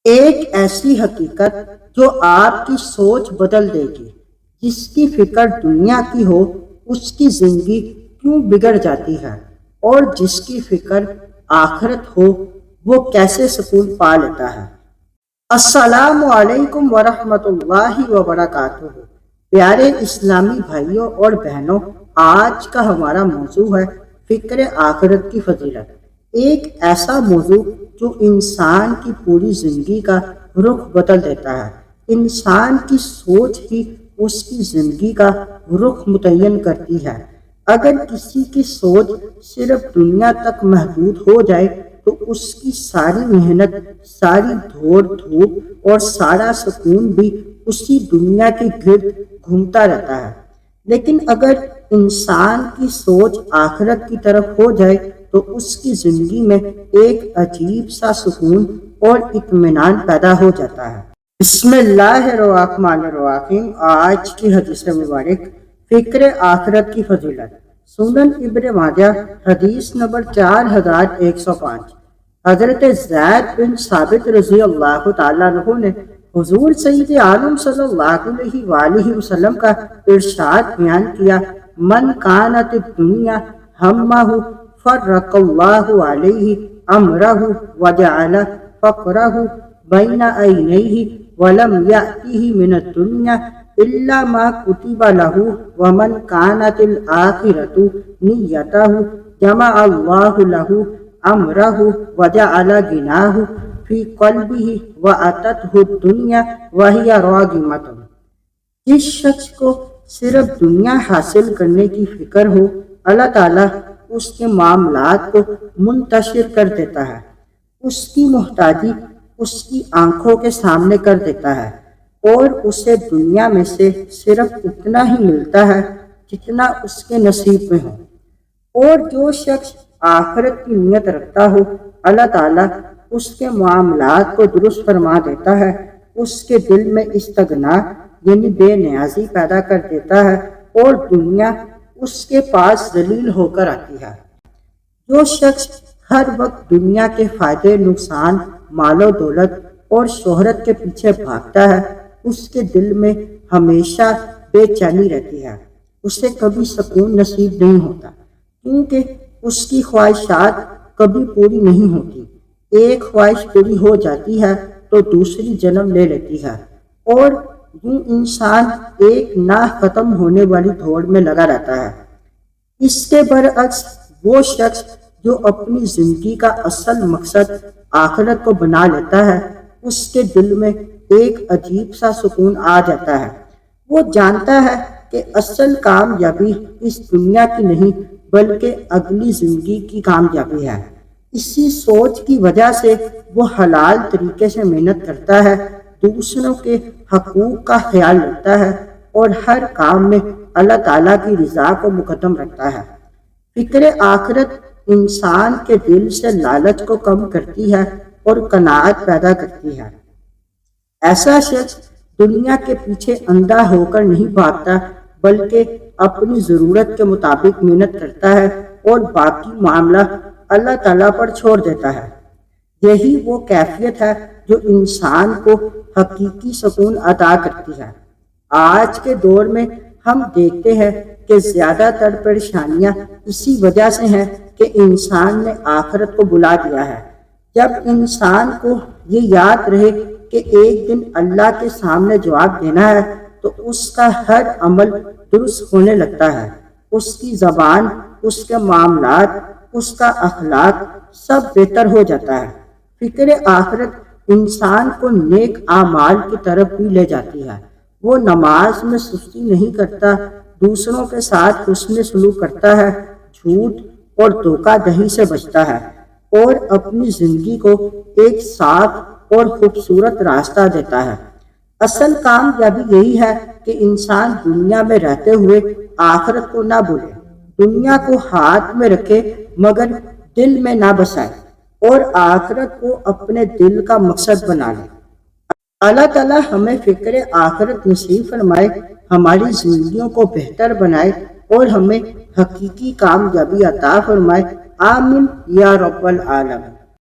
ایک ایسی حقیقت جو آپ کی سوچ بدل دے گی۔ جس کی فکر دنیا کی ہو اس کی زندگی کیوں بگڑ جاتی ہے، اور جس کی فکر آخرت ہو وہ کیسے سکون پا لیتا ہے۔ السلام علیکم ورحمۃ اللہ وبرکاتہ۔ پیارے اسلامی بھائیوں اور بہنوں، آج کا ہمارا موضوع ہے فکر آخرت کی فضیلت۔ ایک ایسا موضوع جو انسان کی پوری زندگی کا رخ بدل دیتا ہے۔ انسان کی سوچ ہی اس کی زندگی کا رخ متعین کرتی ہے۔ اگر کسی کی سوچ صرف دنیا تک محدود ہو جائے تو اس کی ساری محنت، ساری دوڑ دھوپ اور سارا سکون بھی اسی دنیا کے گرد گھومتا رہتا ہے۔ لیکن اگر انسان کی سوچ آخرت کی طرف ہو جائے تو اس کی زندگی میں ایک عجیب سا سکون اور اطمینان پیدا ہو جاتا ہے۔ بسم اللہ الرحمن الرحیم۔ آج کی حدیث مبارک فکر آخرت کی فضیلت۔ سنن ابن ماجہ حدیث نمبر 4105۔ حضرت زید بن ثابت رضی اللہ تعالیٰ عنہ نے حضور سید عالم صلی اللہ علیہ وآلہ وسلم کا ارشاد بیان کیا: من کانت الدنیا ہمہ فرق اللہ علیہ امرہ وجعل فقرہ بین عینیہ ولم یأتہ من الدنیا الا ما کتب لہ ومن کانت الآخرۃ نیتہ جمع اللہ لہ امرہ وجعل غناہ فی قلبہ واتتہ الدنیا وہی راغمۃ۔ جس شخص کو صرف دنیا حاصل کرنے کی فکر ہو، اللہ تعالیٰ اس کے معاملات کو منتشر کر دیتا ہے۔ اس کی محتاجی اس کی آنکھوں کے سامنے کر دیتا ہے، اور اسے دنیا میں سے صرف اتنا ہی ملتا ہے جتنا اس کے نصیب میں ہو۔ اور جو شخص آخرت کی نیت رکھتا ہو، اللہ تعالیٰ اس کے معاملات کو درست فرما دیتا ہے، اس کے دل میں استغنا یعنی بے نیازی پیدا کر دیتا ہے، اور دنیا اس کے پاس ذلیل ہو کر آتی ہے۔ جو شخص ہر وقت دنیا کے فائدے، نقصان، مال و دولت اور شہرت کے پیچھے بھاگتا ہے، اس کے دل میں ہمیشہ بے چینی رہتی ہے، اسے کبھی سکون نصیب نہیں ہوتا، کیونکہ اس کی خواہشات کبھی پوری نہیں ہوتی۔ ایک خواہش پوری ہو جاتی ہے تو دوسری جنم لے لیتی ہے، اور یوں انسان ایک نہ ختم ہونے والی دوڑ میں لگا رہتا ہے۔ اس کے برعکس وہ شخص جو اپنی زندگی کا اصل مقصد آخرت کو بنا لیتا ہے، اس کے دل میں ایک عجیب سا سکون آ جاتا ہے۔ وہ جانتا ہے کہ اصل کامیابی اس دنیا کی نہیں بلکہ اگلی زندگی کی کامیابی ہے۔ اسی سوچ کی وجہ سے وہ حلال طریقے سے محنت کرتا ہے، دوسروں کے حقوق کا خیال رکھتا ہے، اور ہر کام میں اللہ تعالیٰ کی رضا کو مقدم رکھتا ہے۔ فکر آخرت انسان کے دل سے لالچ کو کم کرتی ہے اور قناعت پیدا کرتی ہے۔ ایسا شخص دنیا کے پیچھے اندھا ہو کر نہیں بھاگتا بلکہ اپنی ضرورت کے مطابق محنت کرتا ہے اور باقی معاملہ اللہ تعالیٰ پر چھوڑ دیتا ہے۔ یہی وہ کیفیت ہے جو انسان کو حقیقی سکون عطا کرتی ہے۔ آج کے دور میں ہم دیکھتے ہیں کہ زیادہ تر پریشانیاں اسی وجہ سے ہیں کہ انسان نے آخرت کو بلا دیا ہے۔ جب انسان کو یہ یاد رہے کہ ایک دن اللہ کے سامنے جواب دینا ہے تو اس کا ہر عمل درست ہونے لگتا ہے، اس کی زبان، اس کے معاملات، اس کا اخلاق سب بہتر ہو جاتا ہے۔ فکر آخرت انسان کو نیک اعمال کی طرف بھی لے جاتی ہے۔ وہ نماز میں سستی نہیں کرتا، دوسروں کے ساتھ حسن سلوک کرتا ہے، جھوٹ اور دھوکہ دہی سے بچتا ہے، اور اپنی زندگی کو ایک صاف اور خوبصورت راستہ دیتا ہے۔ اصل کامیابی یہی ہے کہ انسان دنیا میں رہتے ہوئے آخرت کو نہ بھولے، دنیا کو ہاتھ میں رکھے مگر دل میں نہ بسائے، اور آخرت کو اپنے دل کا مقصد بنا لے۔ اللہ تعالیٰ ہمیں فکر آخرت نصیب فرمائے، ہماری زندگیوں کو بہتر بنائے اور ہمیں حقیقی کامیابی عطا فرمائے۔ آمین یا رب العالمین۔